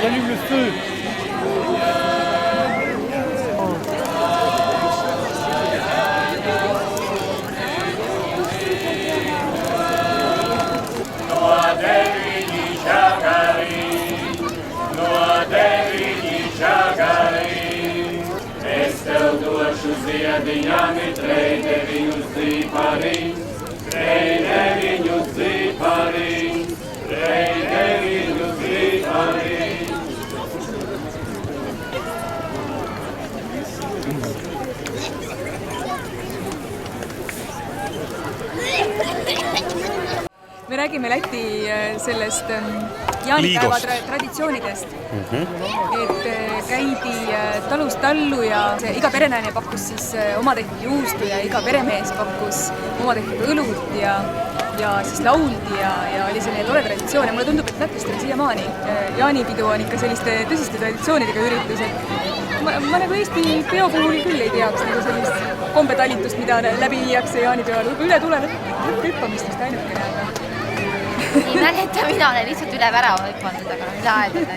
j'allume le feu. Ziediņami trej deviņus zīpariņ, trej deviņus zīpariņ, trej deviņus zīpariņ. Me räägime Läti sellest jaanipäeva traditsioonidest, et käidi talust tallu ja iga perenaine pakkus siis oma tehtud juustu ja iga peremees pakkus oma tehtud õlut ja siis lauldi ja oli selline tore traditsioon ja mulle tundub, et lätlastel on siiamaani jaanipidu on ikka selliste tõsiste traditsioonidega üritus, et ma nagu Eesti peo puhul küll ei teaks nagu sellist kombetalitust, mida läbi viiakse jaanipeol, üle tule hüppamist vist ainukene, aga ei mäleta, mina olen lihtsalt üle värava hüpanud, aga mida aedada.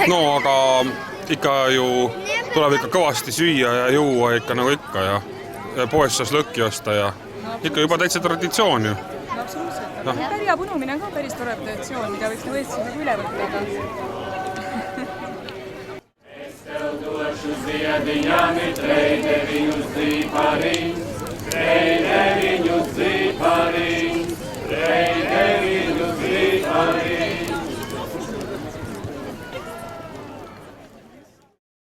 No aga ikka ju tuleb ikka kõvasti süüa ja juua ikka nagu ikka ja poes saas lõkki osta ja ikka juba täitsa traditsioon ju. No absoluutselt, aga pärja punumine on ka päris tore traditsioon, mida võiks nagu Eestis nagu üle võtta, aga... Tev došu ziediņami, trej deviņus zīpariņ, trej deviņus